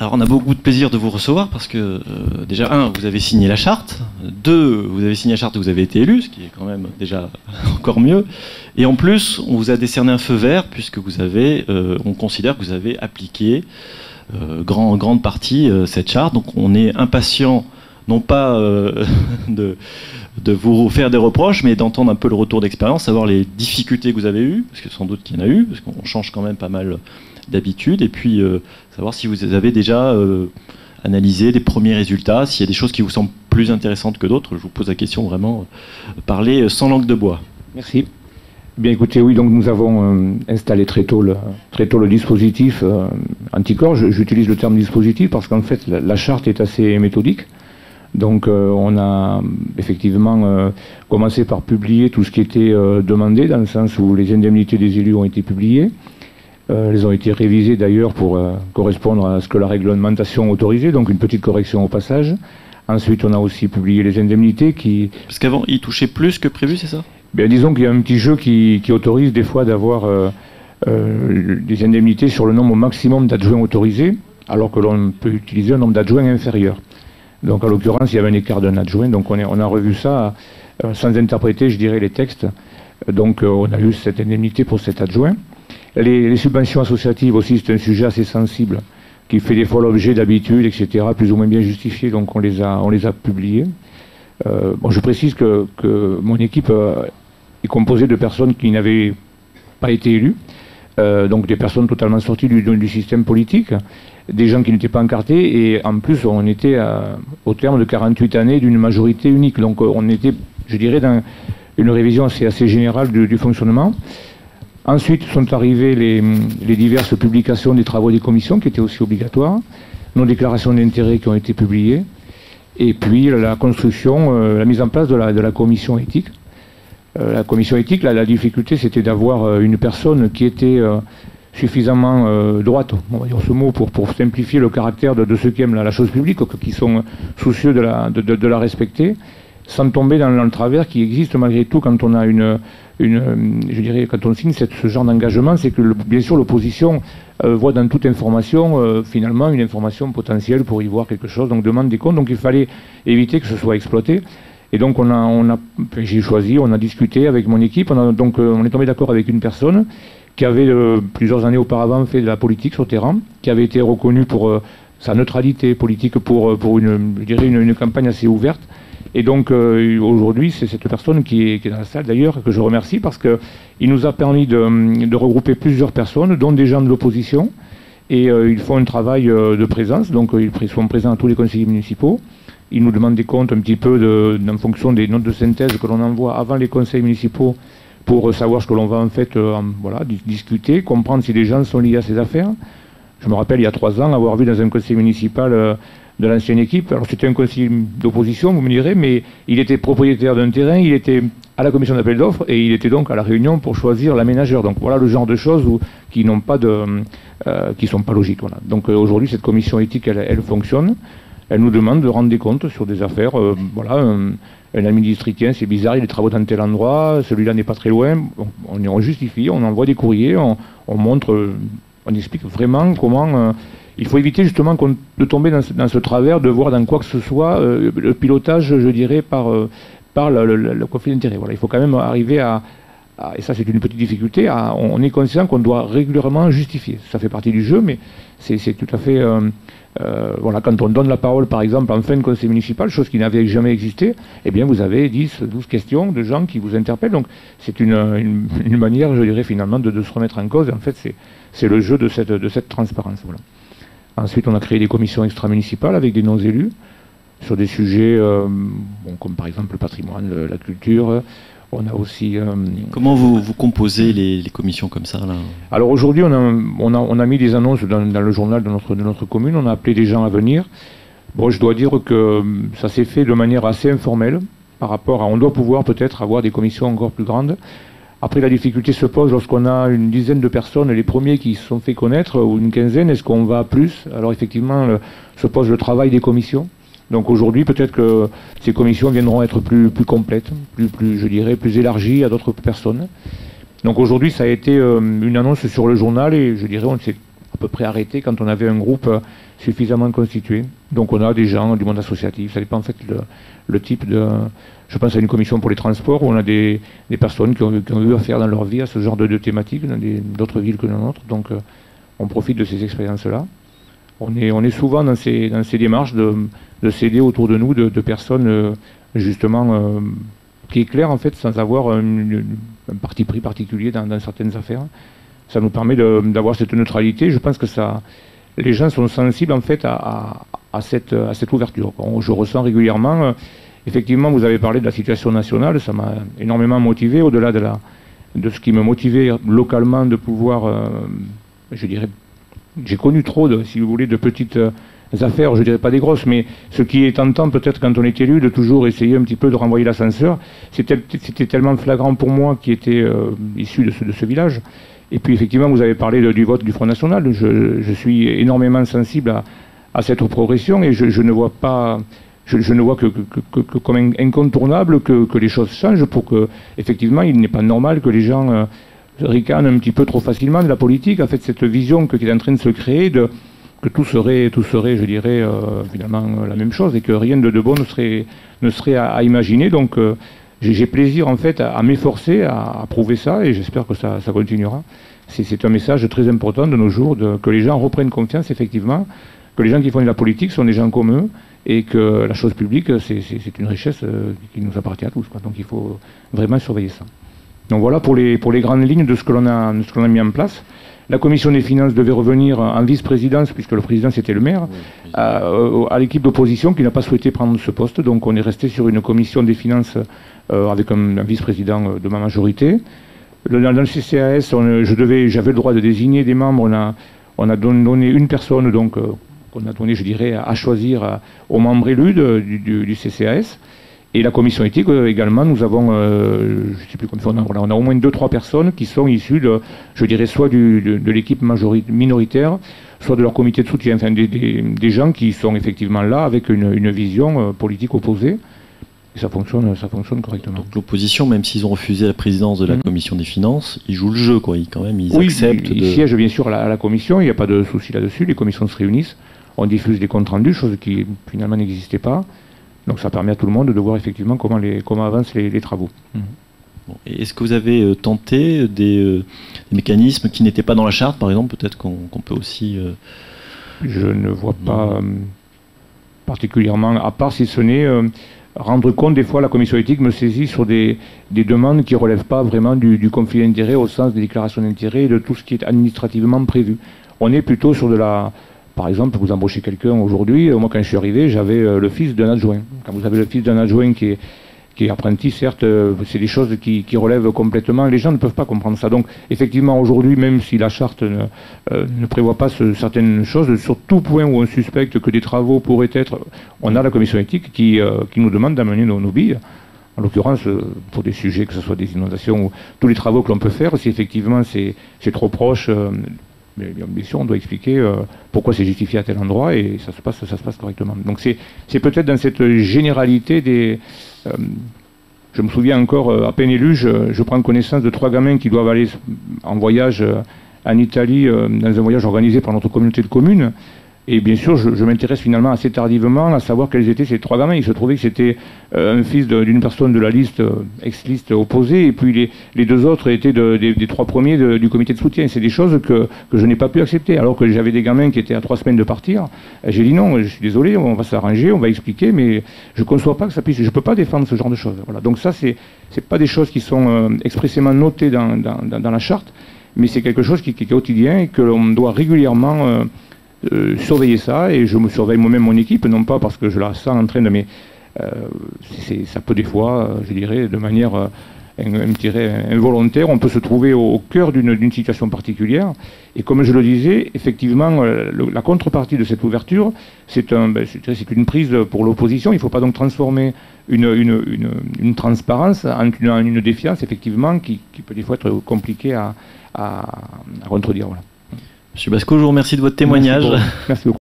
Alors on a beaucoup de plaisir de vous recevoir parce que déjà, vous avez signé la charte, vous avez signé la charte et vous avez été élu, ce qui est quand même déjà encore mieux. Et en plus, on vous a décerné un feu vert puisque on considère que vous avez appliqué grande partie cette charte. Donc on est impatient, non pas de vous faire des reproches, mais d'entendre un peu le retour d'expérience, savoir les difficultés que vous avez eues, parce que sans doute qu'il y en a eu, parce qu'on change quand même pas mal d'habitude, et puis savoir si vous avez déjà analysé des premiers résultats, s'il y a des choses qui vous semblent plus intéressantes que d'autres. Je vous pose la question vraiment, parler sans langue de bois. Merci. Bien écoutez, oui, donc nous avons installé très tôt le dispositif anticorps. J'utilise le terme dispositif parce qu'en fait la charte est assez méthodique. Donc on a effectivement commencé par publier tout ce qui était demandé, dans le sens où les indemnités des élus ont été publiées. Elles ont été révisées d'ailleurs pour correspondre à ce que la réglementation autorisait, donc une petite correction au passage. Ensuite, on a aussi publié les indemnités qui... Parce qu'avant, ils touchaient plus que prévu, c'est ça? Bien, disons qu'il y a un petit jeu qui autorise des fois d'avoir des indemnités sur le nombre maximum d'adjoints autorisés, alors que l'on peut utiliser un nombre d'adjoints inférieur. Donc, en l'occurrence, il y avait un écart d'un adjoint, donc on a revu ça sans interpréter, je dirais, les textes. Donc, on a eu cette indemnité pour cet adjoint. Les subventions associatives aussi, c'est un sujet assez sensible, qui fait des fois l'objet d'habitudes, etc., plus ou moins bien justifiées, donc on les a publiées. Bon, je précise que mon équipe est composée de personnes qui n'avaient pas été élues, donc des personnes totalement sorties du système politique, des gens qui n'étaient pas encartés, et en plus on était au terme de 48 années d'une majorité unique, donc on était, je dirais, dans une révision assez générale du fonctionnement. Ensuite sont arrivées les diverses publications des travaux des commissions qui étaient aussi obligatoires, nos déclarations d'intérêt qui ont été publiées, et puis la construction, la mise en place de la commission éthique. La commission éthique, la difficulté c'était d'avoir une personne qui était suffisamment droite, on va dire ce mot, pour simplifier le caractère de ceux qui aiment la chose publique, qui sont soucieux de la respecter, sans tomber dans le travers qui existe malgré tout quand on a je dirais, quand on signe ce genre d'engagement, c'est que bien sûr l'opposition voit dans toute information finalement une information potentielle pour y voir quelque chose, donc demande des comptes, donc il fallait éviter que ce soit exploité. Et donc j'ai choisi, on a discuté avec mon équipe, on est tombé d'accord avec une personne qui avait plusieurs années auparavant fait de la politique sur le terrain, qui avait été reconnue pour sa neutralité politique, pour je dirais une campagne assez ouverte. Et donc aujourd'hui, c'est cette personne qui est dans la salle d'ailleurs, que je remercie, parce qu'il nous a permis de regrouper plusieurs personnes, dont des gens de l'opposition, et ils font un travail de présence, donc ils sont présents à tous les conseillers municipaux. Ils nous demandent des comptes un petit peu en fonction des notes de synthèse que l'on envoie avant les conseils municipaux, pour savoir ce que l'on va en fait voilà, discuter, comprendre si les gens sont liés à ces affaires. Je me rappelle il y a 3 ans avoir vu dans un conseil municipal de l'ancienne équipe, alors c'était un conseiller d'opposition, vous me direz, mais il était propriétaire d'un terrain, il était à la commission d'appel d'offres et il était donc à la réunion pour choisir l'aménageur. Donc voilà le genre de choses qui n'ont pas qui sont pas logiques. Voilà. Donc aujourd'hui cette commission éthique elle fonctionne, elle nous demande de rendre des comptes sur des affaires. Voilà, un ami districtien, c'est bizarre, il y a des travaux dans tel endroit, celui-là n'est pas très loin, on justifie, on envoie des courriers, on montre, on explique vraiment comment... il faut éviter justement de tomber dans ce travers, de voir dans quoi que ce soit le pilotage, je dirais, par le conflit d'intérêts. Voilà, il faut quand même arriver et ça c'est une petite difficulté, on est conscient qu'on doit régulièrement justifier. Ça fait partie du jeu, mais c'est tout à fait... voilà, quand on donne la parole, par exemple, en fin de conseil municipal, chose qui n'avait jamais existé, eh bien vous avez 10, 12 questions de gens qui vous interpellent. Donc c'est une manière, je dirais, finalement, de se remettre en cause. En fait, c'est le jeu de cette transparence. Voilà. Ensuite, on a créé des commissions extra-municipales avec des non-élus sur des sujets comme par exemple le patrimoine, la culture. On a aussi... Comment vous composez les commissions comme ça là? Alors aujourd'hui, on a mis des annonces dans le journal de notre commune, on a appelé des gens à venir. Bon, je dois dire que ça s'est fait de manière assez informelle par rapport à... On doit pouvoir peut-être avoir des commissions encore plus grandes. Après, la difficulté se pose lorsqu'on a une dizaine de personnes, les premiers qui se sont fait connaître, ou une quinzaine, est-ce qu'on va à plus? Alors effectivement, se pose le travail des commissions. Donc aujourd'hui, peut-être que ces commissions viendront être plus complètes, je dirais, plus élargies à d'autres personnes. Donc aujourd'hui, ça a été une annonce sur le journal et je dirais, on s'est à peu près arrêté quand on avait un groupe suffisamment constituée. Donc on a des gens du monde associatif, ça dépend en fait le type de... Je pense à une commission pour les transports où on a des personnes qui ont eu affaire dans leur vie à ce genre de thématiques dans d'autres villes que la nôtre. Donc on profite de ces expériences-là. On est souvent dans ces démarches de s'aider autour de nous de personnes justement qui éclairent en fait sans avoir un parti pris particulier dans certaines affaires. Ça nous permet d'avoir cette neutralité. Je pense que les gens sont sensibles en fait à cette ouverture. Je ressens régulièrement, effectivement, vous avez parlé de la situation nationale, ça m'a énormément motivé, au-delà de ce qui me motivait localement de pouvoir, je dirais, j'ai connu trop, si vous voulez, de petites affaires, je dirais pas des grosses, mais ce qui est tentant peut-être quand on est élu, de toujours essayer un petit peu de renvoyer l'ascenseur, c'était tellement flagrant pour moi qui était issu de ce village. Et puis effectivement, vous avez parlé du vote du Front National. Je suis énormément sensible à cette progression et je ne vois pas, je ne vois que comme incontournable que les choses changent pour que, effectivement, il n'est pas normal que les gens ricanent un petit peu trop facilement de la politique. En fait, cette vision qui est en train de se créer, que tout serait, je dirais, finalement la même chose et que rien de bon ne serait à imaginer. Donc, j'ai plaisir en fait à m'efforcer à prouver ça et j'espère que ça continuera. C'est un message très important de nos jours, que les gens reprennent confiance effectivement, que les gens qui font de la politique sont des gens comme eux et que la chose publique c'est une richesse qui nous appartient à tous, quoi. Donc il faut vraiment surveiller ça. Donc voilà pour les grandes lignes de ce que l'on a mis en place. La commission des finances devait revenir en vice-présidence, puisque le président c'était le maire, à l'équipe d'opposition qui n'a pas souhaité prendre ce poste. Donc on est resté sur une commission des finances avec un vice-président de ma majorité. Dans le CCAS, j'avais le droit de désigner des membres. On a donné une personne, donc qu'on a donné, je dirais, à choisir aux membres élus du CCAS. Et la commission éthique également, nous avons, je ne sais plus combien, on a au moins 2-3 personnes qui sont issues, je dirais, soit de l'équipe minoritaire, soit de leur comité de soutien, enfin des gens qui sont effectivement là avec une vision politique opposée. Et ça fonctionne correctement. Donc l'opposition, même s'ils ont refusé la présidence de la commission des finances, ils jouent le jeu, quoi. Ils acceptent. Ils siègent bien sûr à la commission, il n'y a pas de souci là-dessus, les commissions se réunissent, on diffuse des comptes rendus, chose qui finalement n'existait pas. Donc ça permet à tout le monde de voir effectivement comment avancent les travaux. Bon. Et est-ce que vous avez tenté des mécanismes qui n'étaient pas dans la charte, par exemple? Peut-être qu'on peut aussi... Je ne vois pas particulièrement, à part si ce n'est rendre compte, des fois la commission éthique me saisit sur des demandes qui ne relèvent pas vraiment du conflit d'intérêts au sens des déclarations d'intérêts et de tout ce qui est administrativement prévu. On est plutôt sur de la... Par exemple, vous embauchez quelqu'un aujourd'hui, moi quand je suis arrivé, j'avais le fils d'un adjoint. Quand vous avez le fils d'un adjoint qui est apprenti, certes, c'est des choses qui relèvent complètement, les gens ne peuvent pas comprendre ça. Donc effectivement, aujourd'hui, même si la charte ne prévoit pas certaines choses, sur tout point où on suspecte que des travaux pourraient être, on a la commission éthique qui nous demande d'amener nos billes. En l'occurrence, pour des sujets, que ce soit des inondations ou tous les travaux que l'on peut faire, si effectivement c'est trop proche... Mais bien sûr, on doit expliquer pourquoi c'est justifié à tel endroit et ça se passe correctement. Donc c'est peut-être dans cette généralité je me souviens encore, à peine élu, je prends connaissance de 3 gamins qui doivent aller en voyage en Italie, dans un voyage organisé par notre communauté de communes. Et bien sûr, je m'intéresse finalement assez tardivement à savoir quels étaient ces 3 gamins. Il se trouvait que c'était un fils d'une personne de la liste, ex-liste opposée, et puis les 2 autres étaient des 3 premiers du comité de soutien. C'est des choses que je n'ai pas pu accepter. Alors que j'avais des gamins qui étaient à 3 semaines de partir. J'ai dit non, je suis désolé, on va s'arranger, on va expliquer, mais je ne conçois pas que ça puisse... Je ne peux pas défendre ce genre de choses. Voilà. Donc ça, c'est pas des choses qui sont expressément notées dans la charte, mais c'est quelque chose qui est quotidien et que l'on doit régulièrement... surveiller ça, et je me surveille moi-même mon équipe, non pas parce que je la sens en train de... Mais ça peut des fois, je dirais, de manière involontaire, on peut se trouver au cœur d'une situation particulière, et comme je le disais, effectivement, la contrepartie de cette ouverture, c'est une prise pour l'opposition. Il ne faut pas donc transformer une transparence en une défiance, effectivement, qui peut des fois être compliquée à contredire. Voilà. Monsieur Basco, je vous remercie de votre témoignage. Merci beaucoup.